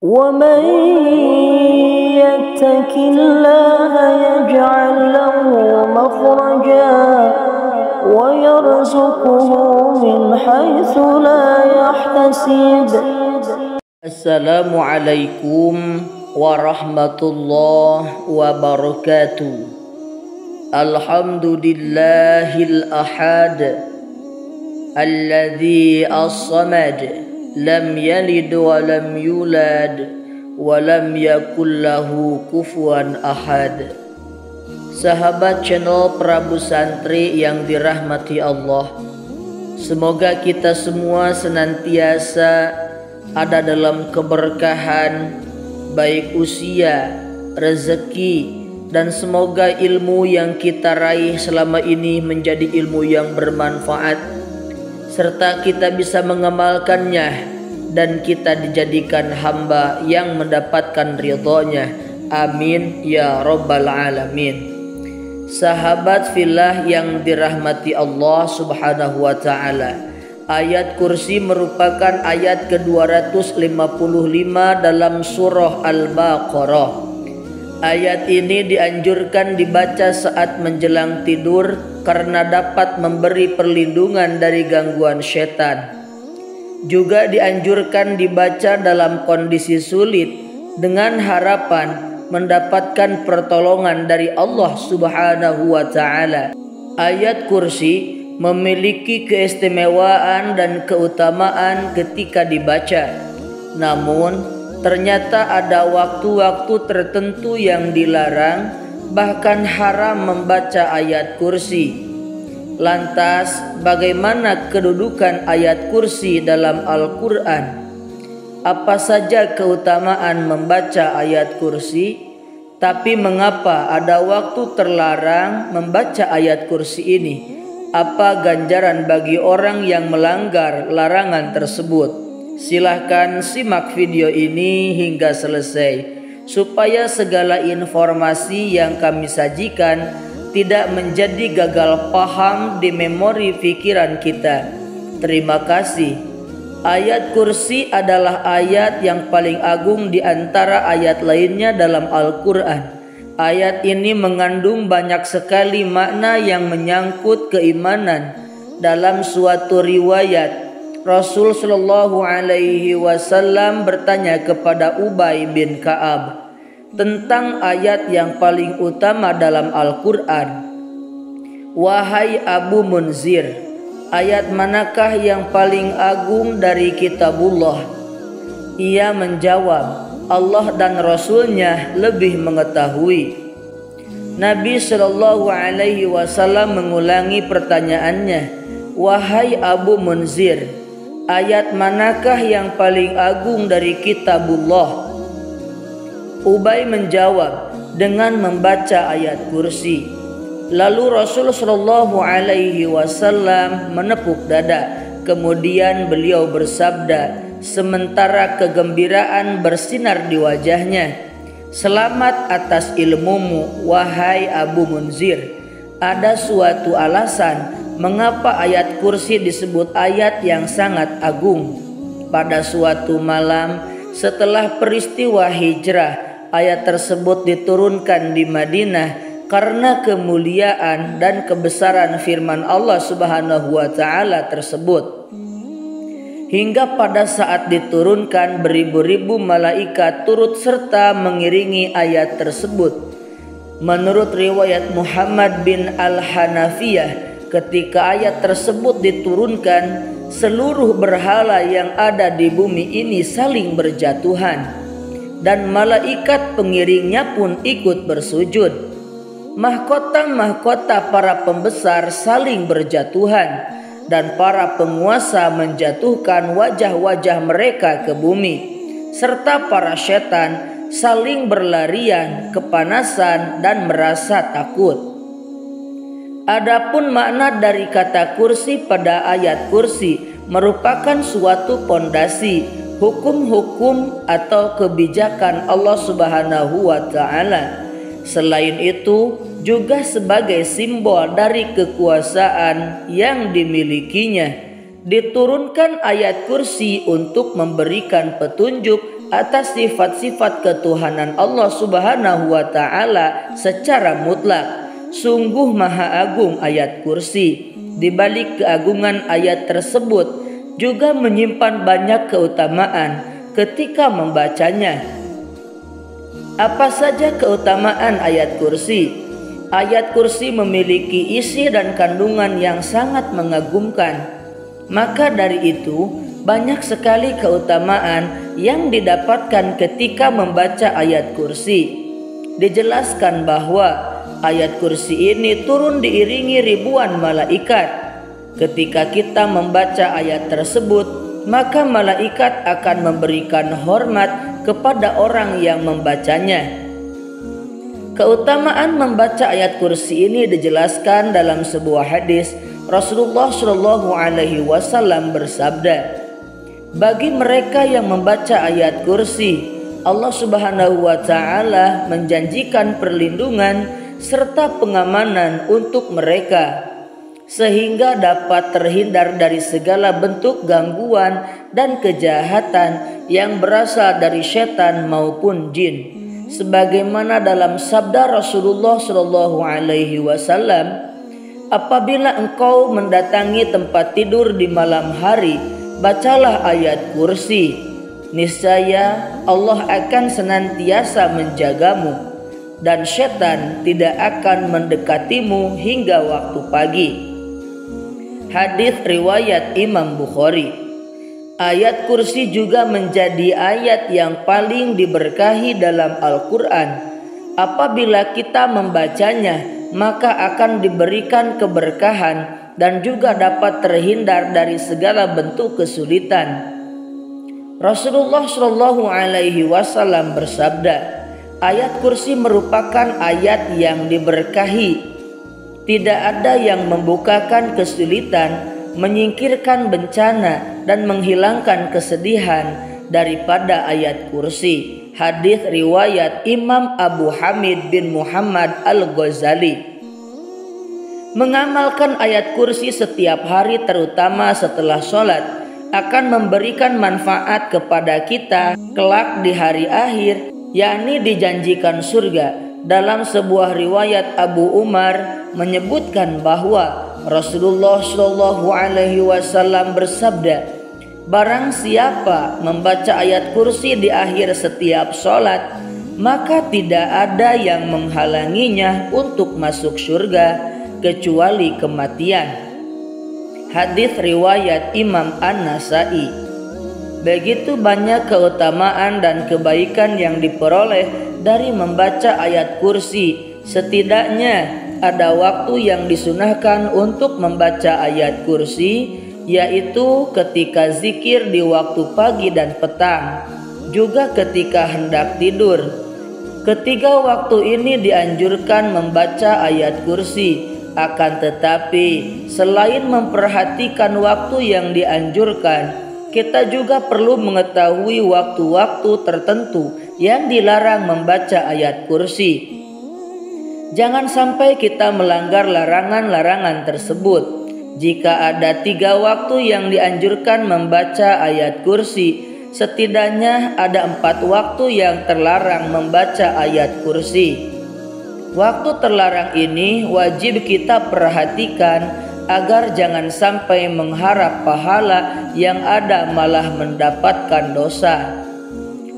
ومن يتق الله يجعل له مخرجا ويرزقه من حيث لا يحتسب. Assalamualaikum warahmatullahi wabarakatuh. Alhamdulillahil ahad alladzi as-samad lam yalid wa lam yulad wa lam yakul lahu kufuwan ahad. Sahabat channel Prabu Santri yang dirahmati Allah, semoga kita semua senantiasa ada dalam keberkahan, baik usia, rezeki, dan semoga ilmu yang kita raih selama ini menjadi ilmu yang bermanfaat, serta kita bisa mengamalkannya dan kita dijadikan hamba yang mendapatkan ridhonya. Amin ya rabbal alamin. Sahabat fillah yang dirahmati Allah subhanahu wa ta'ala, ayat kursi merupakan ayat ke-255 dalam surah Al-Baqarah. Ayat ini dianjurkan dibaca saat menjelang tidur karena dapat memberi perlindungan dari gangguan setan. Juga dianjurkan dibaca dalam kondisi sulit dengan harapan mendapatkan pertolongan dari Allah Subhanahu wa ta'ala. Ayat kursi memiliki keistimewaan dan keutamaan ketika dibaca. Namun ternyata ada waktu-waktu tertentu yang dilarang, bahkan haram membaca ayat kursi. Lantas, bagaimana kedudukan ayat kursi dalam Al-Quran? Apa saja keutamaan membaca ayat kursi? Tapi mengapa ada waktu terlarang membaca ayat kursi ini? Apa ganjaran bagi orang yang melanggar larangan tersebut? Silahkan simak video ini hingga selesai supaya segala informasi yang kami sajikan tidak menjadi gagal paham di memori pikiran kita. Terima kasih. Ayat kursi adalah ayat yang paling agung di antara ayat lainnya dalam Al-Quran. Ayat ini mengandung banyak sekali makna yang menyangkut keimanan. Dalam suatu riwayat, Rasul Shallallahu Alaihi Wasallam bertanya kepada Ubay bin Ka'ab tentang ayat yang paling utama dalam Al-Quran. Wahai Abu Munzir, ayat manakah yang paling agung dari kitabullah? Ia menjawab, Allah dan Rasulnya lebih mengetahui. Nabi Shallallahu Alaihi Wasallam mengulangi pertanyaannya, wahai Abu Munzir, ayat manakah yang paling agung dari kitabullah? Ubay menjawab dengan membaca ayat kursi. Lalu Rasul Shallallahu Alaihi Wasallam menepuk dada. Kemudian beliau bersabda, sementara kegembiraan bersinar di wajahnya, selamat atas ilmumu, wahai Abu Munzir. Ada suatu alasan mengapa ayat kursi disebut ayat yang sangat agung. Pada suatu malam setelah peristiwa hijrah, ayat tersebut diturunkan di Madinah karena kemuliaan dan kebesaran firman Allah Subhanahu wa ta'ala tersebut. Hingga pada saat diturunkan, beribu-ribu malaikat turut serta mengiringi ayat tersebut. Menurut riwayat Muhammad bin Al-Hanafiyah, ketika ayat tersebut diturunkan, seluruh berhala yang ada di bumi ini saling berjatuhan, dan malaikat pengiringnya pun ikut bersujud. Mahkota-mahkota para pembesar saling berjatuhan, dan para penguasa menjatuhkan wajah-wajah mereka ke bumi, serta para setan saling berlarian, kepanasan, dan merasa takut. Adapun makna dari kata kursi pada ayat kursi merupakan suatu pondasi, hukum-hukum atau kebijakan Allah Subhanahu wa ta'ala. Selain itu, juga sebagai simbol dari kekuasaan yang dimilikinya. Diturunkan ayat kursi untuk memberikan petunjuk atas sifat-sifat ketuhanan Allah Subhanahu wa taala secara mutlak. Sungguh maha agung ayat kursi. Di balik keagungan ayat tersebut juga menyimpan banyak keutamaan ketika membacanya. Apa saja keutamaan ayat kursi? Ayat kursi memiliki isi dan kandungan yang sangat mengagumkan. Maka dari itu, banyak sekali keutamaan yang didapatkan ketika membaca ayat kursi. Dijelaskan bahwa ayat kursi ini turun diiringi ribuan malaikat. Ketika kita membaca ayat tersebut, maka malaikat akan memberikan hormat kepada orang yang membacanya. Keutamaan membaca ayat kursi ini dijelaskan dalam sebuah hadis. Rasulullah Shallallahu Alaihi Wasallam bersabda, bagi mereka yang membaca ayat kursi, Allah Subhanahu wa taala menjanjikan perlindungan serta pengamanan untuk mereka, sehingga dapat terhindar dari segala bentuk gangguan dan kejahatan yang berasal dari setan maupun jin. Sebagaimana dalam sabda Rasulullah Shallallahu Alaihi Wasallam, apabila engkau mendatangi tempat tidur di malam hari, bacalah ayat kursi. Niscaya Allah akan senantiasa menjagamu dan setan tidak akan mendekatimu hingga waktu pagi. Hadis riwayat Imam Bukhari. Ayat kursi juga menjadi ayat yang paling diberkahi dalam Al-Quran. Apabila kita membacanya, maka akan diberikan keberkahan dan juga dapat terhindar dari segala bentuk kesulitan. Rasulullah Shallallahu Alaihi Wasallam bersabda, ayat kursi merupakan ayat yang diberkahi. Tidak ada yang membukakan kesulitan, menyingkirkan bencana, dan menghilangkan kesedihan daripada ayat kursi. Hadis riwayat Imam Abu Hamid bin Muhammad Al-Ghazali. Mengamalkan ayat kursi setiap hari, terutama setelah sholat, akan memberikan manfaat kepada kita kelak di hari akhir, yakni dijanjikan surga. Dalam sebuah riwayat, Abu Umar menyebutkan bahwa Rasulullah Shallallahu Alaihi Wasallam bersabda, barang siapa membaca ayat kursi di akhir setiap sholat, maka tidak ada yang menghalanginya untuk masuk surga kecuali kematian. Hadis riwayat Imam An-Nasai. Begitu banyak keutamaan dan kebaikan yang diperoleh dari membaca ayat kursi. Setidaknya ada waktu yang disunahkan untuk membaca ayat kursi, yaitu ketika zikir di waktu pagi dan petang, juga ketika hendak tidur. Ketiga waktu ini dianjurkan membaca ayat kursi. Akan tetapi, selain memperhatikan waktu yang dianjurkan, kita juga perlu mengetahui waktu-waktu tertentu yang dilarang membaca ayat kursi. Jangan sampai kita melanggar larangan-larangan tersebut. Jika ada 3 waktu yang dianjurkan membaca ayat kursi, setidaknya ada 4 waktu yang terlarang membaca ayat kursi. Waktu terlarang ini wajib kita perhatikan agar jangan sampai mengharap pahala yang ada malah mendapatkan dosa.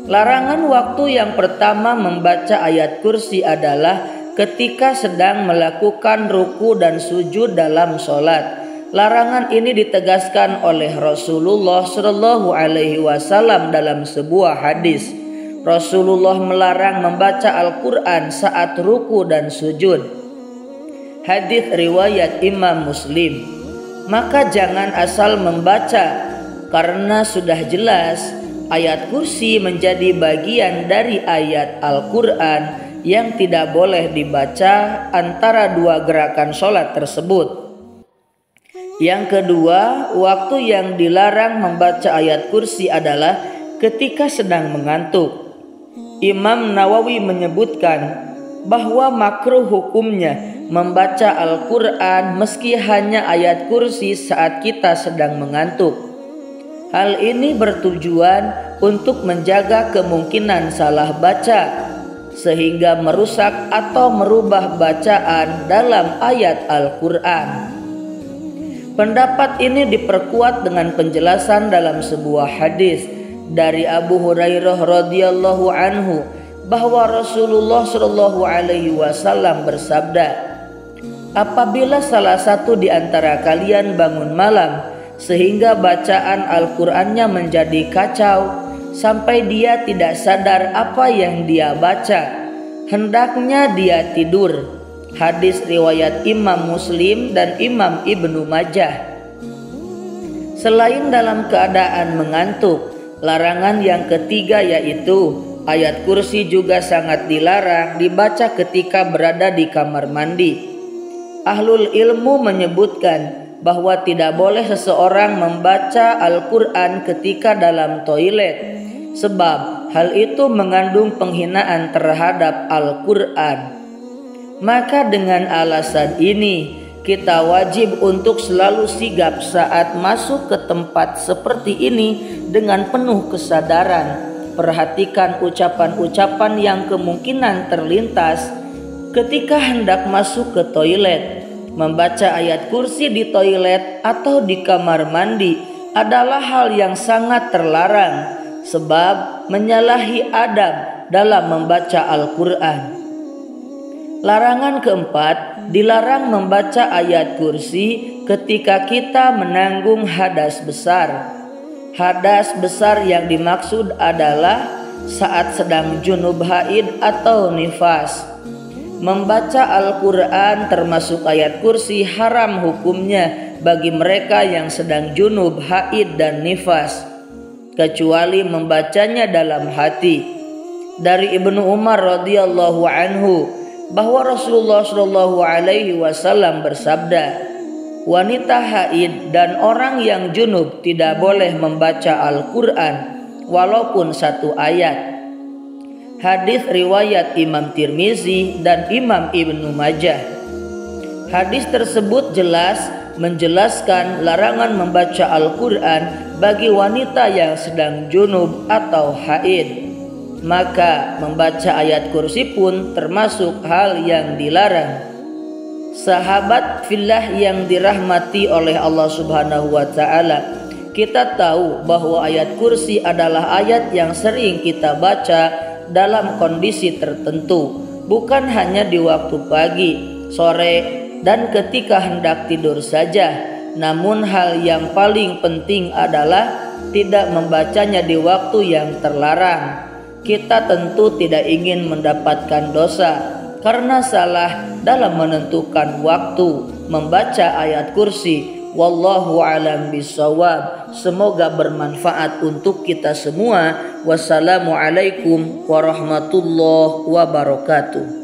Larangan waktu yang pertama membaca ayat kursi adalah ketika sedang melakukan ruku dan sujud dalam sholat. Larangan ini ditegaskan oleh Rasulullah Shallallahu Alaihi Wasallam dalam sebuah hadis. Rasulullah melarang membaca Al-Quran saat ruku dan sujud. Hadis riwayat Imam Muslim. Maka jangan asal membaca, karena sudah jelas ayat kursi menjadi bagian dari ayat Al-Quran yang tidak boleh dibaca antara 2 gerakan sholat tersebut. Yang kedua, waktu yang dilarang membaca ayat kursi adalah ketika sedang mengantuk. Imam Nawawi menyebutkan bahwa makruh hukumnya membaca Al-Quran meski hanya ayat kursi saat kita sedang mengantuk. Hal ini bertujuan untuk menjaga kemungkinan salah baca sehingga merusak atau merubah bacaan dalam ayat Al-Quran. Pendapat ini diperkuat dengan penjelasan dalam sebuah hadis dari Abu Hurairah radhiyallahu anhu bahwa Rasulullah shallallahu alaihi wasallam bersabda, apabila salah satu di antara kalian bangun malam sehingga bacaan Al-Qur'annya menjadi kacau sampai dia tidak sadar apa yang dia baca, hendaknya dia tidur. Hadis riwayat Imam Muslim dan Imam Ibnu Majah. Selain dalam keadaan mengantuk, larangan yang ketiga yaitu ayat kursi juga sangat dilarang dibaca ketika berada di kamar mandi. Ahlul ilmu menyebutkan bahwa tidak boleh seseorang membaca Al-Quran ketika dalam toilet, sebab hal itu mengandung penghinaan terhadap Al-Quran. Maka dengan alasan ini kita wajib untuk selalu sigap saat masuk ke tempat seperti ini dengan penuh kesadaran. Perhatikan ucapan-ucapan yang kemungkinan terlintas ketika hendak masuk ke toilet. Membaca ayat kursi di toilet atau di kamar mandi adalah hal yang sangat terlarang, sebab menyalahi adab dalam membaca Al-Quran. Larangan keempat, dilarang membaca ayat kursi ketika kita menanggung hadas besar. Hadas besar yang dimaksud adalah saat sedang junub haid atau nifas. Membaca Al-Quran termasuk ayat kursi haram hukumnya bagi mereka yang sedang junub haid dan nifas, kecuali membacanya dalam hati. Dari Ibnu Umar radhiyallahu anhu bahwa Rasulullah shallallahu alaihi wasallam bersabda, wanita haid dan orang yang junub tidak boleh membaca Al-Quran walaupun satu ayat. Hadis riwayat Imam Tirmizi dan Imam Ibnu Majah. Hadis tersebut jelas menjelaskan larangan membaca Al-Quran bagi wanita yang sedang junub atau haid. Maka membaca ayat kursi pun termasuk hal yang dilarang. Sahabat fillah yang dirahmati oleh Allah Subhanahu wa ta'ala, kita tahu bahwa ayat kursi adalah ayat yang sering kita baca dalam kondisi tertentu, bukan hanya di waktu pagi, sore, dan ketika hendak tidur saja. Namun hal yang paling penting adalah tidak membacanya di waktu yang terlarang. Kita tentu tidak ingin mendapatkan dosa karena salah dalam menentukan waktu membaca ayat kursi. Wallahu a'lam bishawab. Semoga bermanfaat untuk kita semua. Wassalamualaikum warahmatullahi wabarakatuh.